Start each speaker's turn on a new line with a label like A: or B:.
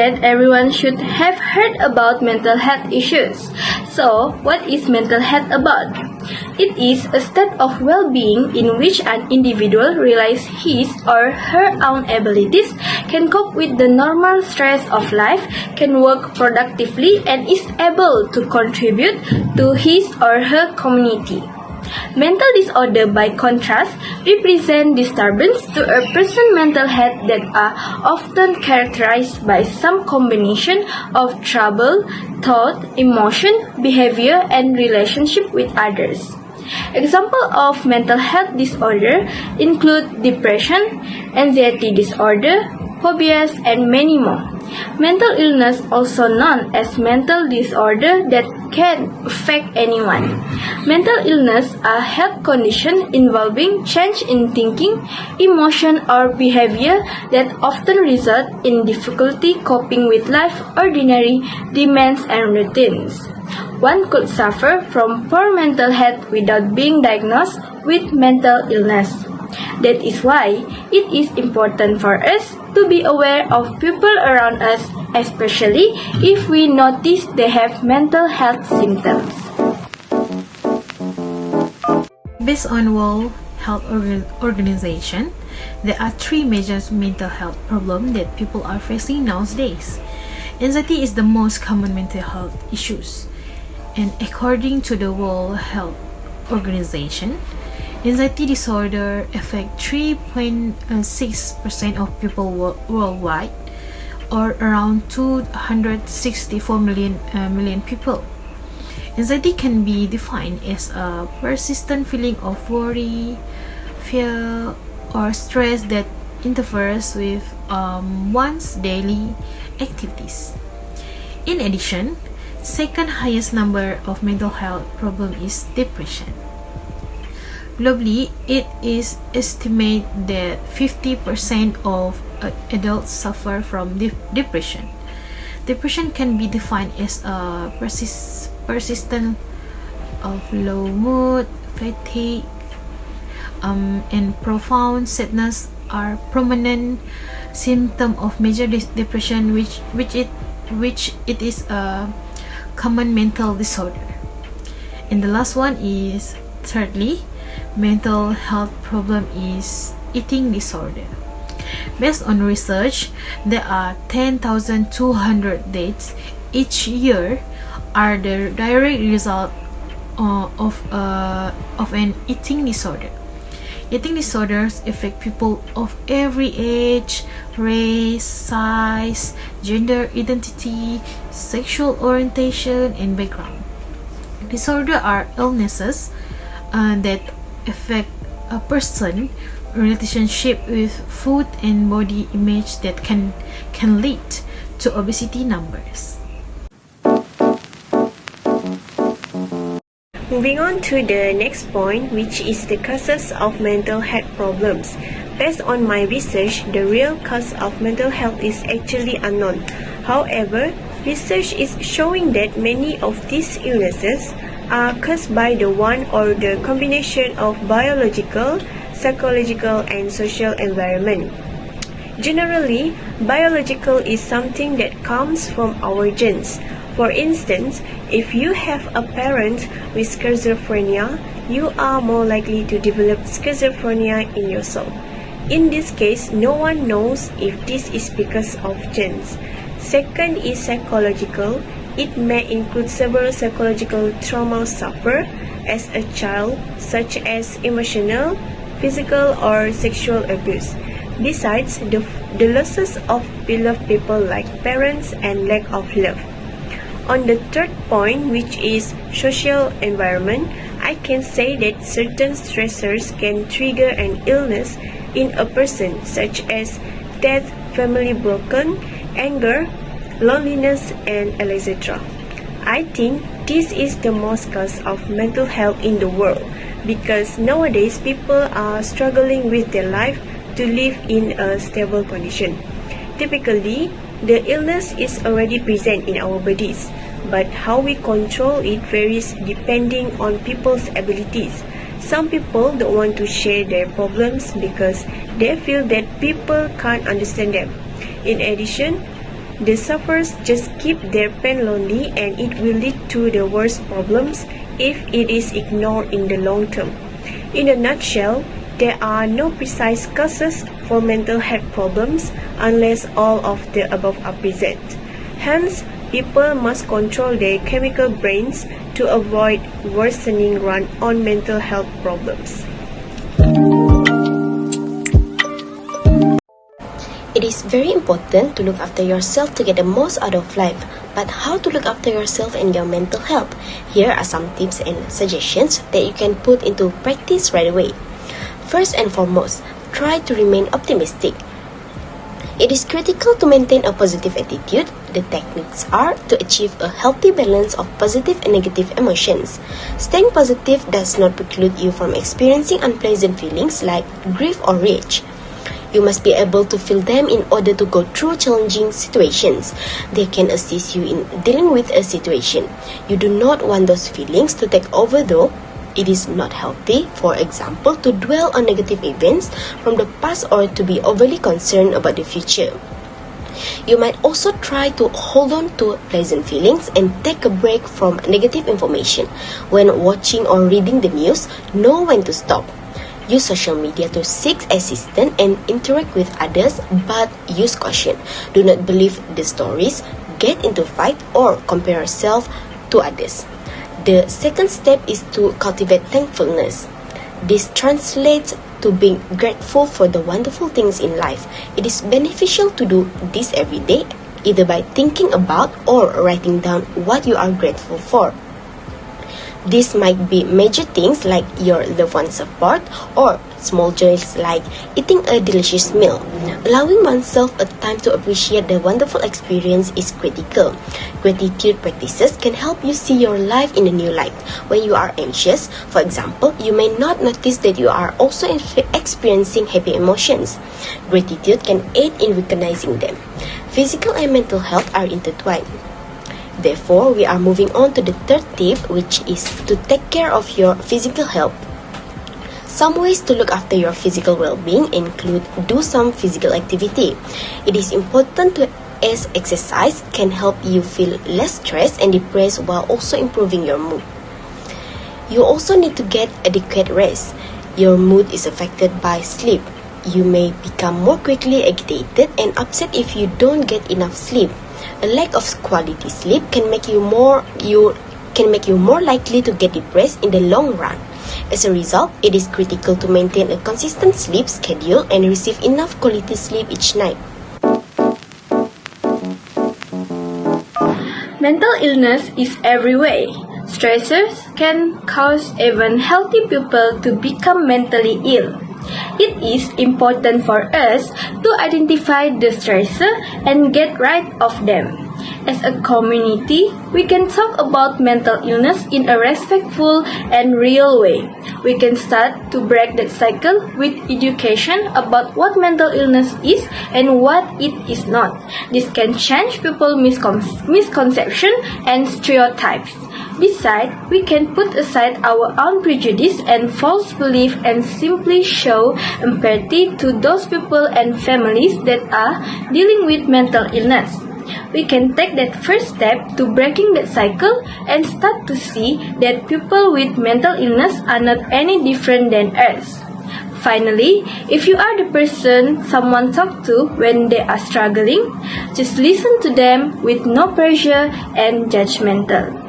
A: that everyone should have heard about mental health issues. So, what is mental health about? It is a state of well-being in which an individual realizes his or her own abilities, can cope with the normal stress of life, can work productively, and is able to contribute to his or her community. Mental disorder, by contrast, represent disturbance to a person's mental health that are often characterized by some combination of trouble, thought, emotion, behavior, and relationship with others. Examples of mental health disorder include depression, anxiety disorder, phobias, and many more. Mental illness, also known as mental disorder that can affect anyone. Mental illness are health conditions involving change in thinking, emotion, or behavior that often result in difficulty coping with life's ordinary demands and routines. One could suffer from poor mental health without being diagnosed with mental illness. That is why it is important for us to be aware of people around us, especially if we notice they have mental health symptoms.
B: Based on World Health Organization, there are three major mental health problems that people are facing nowadays. Anxiety is the most common mental health issues, and according to the World Health Organization, anxiety disorder affect 3.6% of people worldwide, or around 264 million people. Anxiety can be defined as a persistent feeling of worry, fear, or stress that interferes with one's daily activities. In addition, second highest number of mental health problem is depression. Globally, it is estimated that 50% of adults suffer from depression. Depression can be defined as a persistent of low mood, fatigue, and profound sadness are prominent symptom of major depression, which it is a common mental disorder. And the last one is, thirdly, mental health problem is eating disorder. Based on research, there are 10,200 deaths each year are the direct result of an eating disorder. Eating disorders affect people of every age, race, size, gender identity, sexual orientation, and background. Disorders are illnesses that affect a person relationship with food and body image that can lead to obesity numbers.
C: Moving on to the next point, which is the causes of mental health problems. Based on my research, the real cause of mental health is actually unknown. However, research is showing that many of these illnesses are caused by the one or the combination of biological, psychological, and social environment. Generally, biological is something that comes from our genes. For instance, if you have a parent with schizophrenia, you are more likely to develop schizophrenia in yourself. In this case, no one knows if this is because of genes. Second is psychological. It may include several psychological traumas suffered as a child, such as emotional, physical, or sexual abuse. Besides, the losses of beloved people like parents and lack of love. On the third point, which is social environment, I can say that certain stressors can trigger an illness in a person, such as death, family broken, anger, loneliness, and etc. I think this is the most cause of mental health in the world, because nowadays people are struggling with their life to live in a stable condition. Typically, the illness is already present in our bodies, but how we control it varies depending on people's abilities. Some people don't want to share their problems because they feel that people can't understand them. In addition, The sufferers just keep their pain lonely, and it will lead to the worst problems if it is ignored in the long term. In a nutshell, there are no precise causes for mental health problems unless all of the above are present. Hence, people must control their chemical brains to avoid worsening run on mental health problems.
D: It is very important to look after yourself to get the most out of life. But how to look after yourself and your mental health? Here are some tips and suggestions that you can put into practice right away. First and foremost, try to remain optimistic. It is critical to maintain a positive attitude. The techniques are to achieve a healthy balance of positive and negative emotions. Staying positive does not preclude you from experiencing unpleasant feelings like grief or rage. You must be able to feel them in order to go through challenging situations. They can assist you in dealing with a situation. You do not want those feelings to take over though. It is not healthy, for example, to dwell on negative events from the past or to be overly concerned about the future. You might also try to hold on to pleasant feelings and take a break from negative information. When watching or reading the news, know when to stop. Use social media to seek assistance and interact with others, but use caution. Do not believe the stories, get into fight, or compare yourself to others. The second step is to cultivate thankfulness. This translates to being grateful for the wonderful things in life. It is beneficial to do this every day, either by thinking about or writing down what you are grateful for. This might be major things like your loved one's support or small joys like eating a delicious meal. Allowing oneself a time to appreciate the wonderful experience is critical. Gratitude practices can help you see your life in a new light. When you are anxious, for example, you may not notice that you are also experiencing happy emotions. Gratitude can aid in recognizing them. Physical and mental health are intertwined. Therefore, we are moving on to the third tip, which is to take care of your physical health. Some ways to look after your physical well-being include do some physical activity. It is important as exercise can help you feel less stressed and depressed while also improving your mood. You also need to get adequate rest. Your mood is affected by sleep. You may become more quickly agitated and upset if you don't get enough sleep. A lack of quality sleep can make you more likely to get depressed in the long run. As a result, it is critical to maintain a consistent sleep schedule and receive enough quality sleep each night.
A: Mental illness is everywhere. Stressors can cause even healthy people to become mentally ill. It is important for us to identify the stressor and get rid of them. As a community, we can talk about mental illness in a respectful and real way. We can start to break that cycle with education about what mental illness is and what it is not. This can change people's misconception and stereotypes. Besides, we can put aside our own prejudice and false belief and simply show empathy to those people and families that are dealing with mental illness. We can take that first step to breaking that cycle and start to see that people with mental illness are not any different than us. Finally, if you are the person someone talks to when they are struggling, just listen to them with no pressure and judgmental.